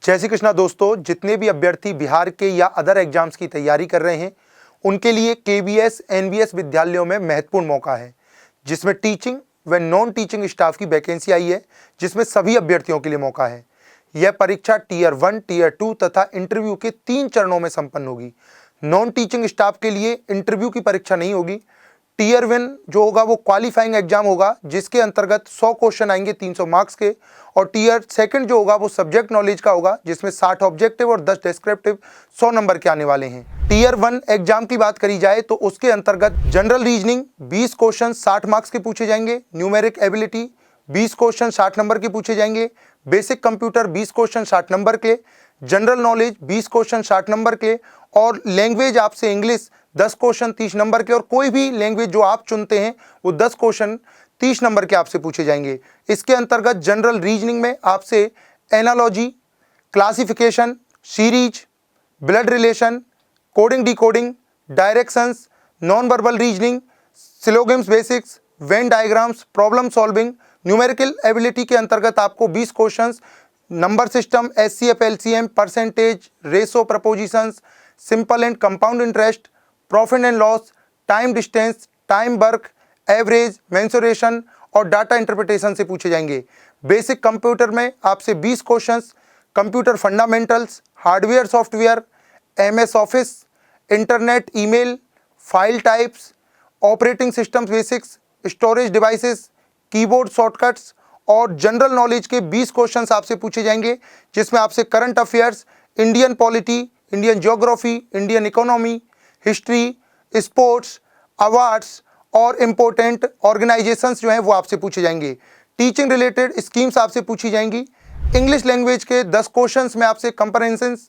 जय श्री कृष्णा दोस्तों, जितने भी अभ्यर्थी बिहार के या अदर एग्जाम्स की तैयारी कर रहे हैं उनके लिए केवीएस एनवीएस विद्यालयों में महत्वपूर्ण मौका है, जिसमें टीचिंग व नॉन टीचिंग स्टाफ की वैकेंसी आई है, जिसमें सभी अभ्यर्थियों के लिए मौका है। यह परीक्षा टीयर 1, टीयर 2 तथा इंटरव्यू के 3 चरणों में संपन्न होगी। नॉन टीचिंग स्टाफ के लिए इंटरव्यू की परीक्षा नहीं होगी। टीयर 1 जो होगा वो क्वालिफाइंग एग्जाम होगा, जिसके अंतर्गत 100 क्वेश्चन आएंगे 300 मार्क्स के, और टीयर 2 जो होगा वो सब्जेक्ट नॉलेज का होगा, जिसमें 60 ऑब्जेक्टिव और 10 डिस्क्रिप्टिव 100 नंबर के आने वाले हैं। टीयर 1 एग्जाम की बात करी जाए तो उसके अंतर्गत जनरल रीजनिंग 20 क्वेश्चन 60 मार्क्स के पूछे जाएंगे, न्यूमेरिक एबिलिटी 20 क्वेश्चन 60 नंबर के पूछे जाएंगे, बेसिक कंप्यूटर 20 क्वेश्चन 60 नंबर के, जनरल नॉलेज 20 क्वेश्चन 60 नंबर के, और लैंग्वेज आपसे इंग्लिश 10 क्वेश्चन 30 नंबर के, और कोई भी लैंग्वेज जो आप चुनते हैं वो 10 क्वेश्चन 30 नंबर के आपसे पूछे जाएंगे। इसके अंतर्गत जनरल रीजनिंग में आपसे analogy, classification, series, blood relation, coding decoding, directions, non verbal reasoning, syllogisms basics, Venn diagrams, problem solving, numerical ability के अंतर्गत आपको 20 questions, number system, HCF, LCM, percentage, ratio, propositions, simple and compound interest, profit and loss, time distance, time work, average, mensuration और data interpretation से पूछे जाएंगे। Basic computer में आपसे 20 questions, computer fundamentals, hardware software, MS office, internet, email, file types, operating system basics, storage devices, keyboard shortcuts और general knowledge के 20 questions आपसे पूछे जाएंगे, जिसमें आपसे current affairs, Indian polity, Indian geography, Indian economy, history, sports, awards और important organisations जो हैं वो आपसे पूछे जाएंगे। टीचिंग रिलेटेड स्कीम्स आपसे पूछी जाएंगी। इंग्लिश लैंग्वेज के 10 क्वेश्चंस में आपसे comparisons,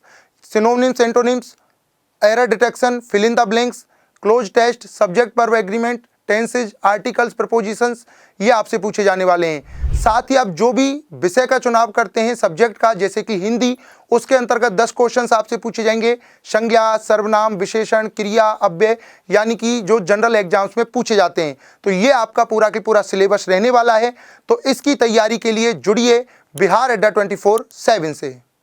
synonyms, antonyms, error detection, fill in the blanks, cloze test, subject verb agreement, tenses, articles, prepositions, ये आपसे पूछे जाने वाले हैं। साथ ही आप जो भी विषय का चुनाव करते हैं सब्जेक्ट का, जैसे कि हिंदी, उसके अंतर्गत 10 क्वेश्चंस आपसे पूछे जाएंगे। संज्ञा, सर्वनाम, विशेषण, क्रिया, अव्यय, यानी कि जो जनरल एग्जाम्स में पूछे जाते हैं। तो ये आपका पूरा के पूरा सिलेबस रहने वाला है। तो इसकी तैयारी के लिए जुड़िए बिहार अड्डा 24/7 से।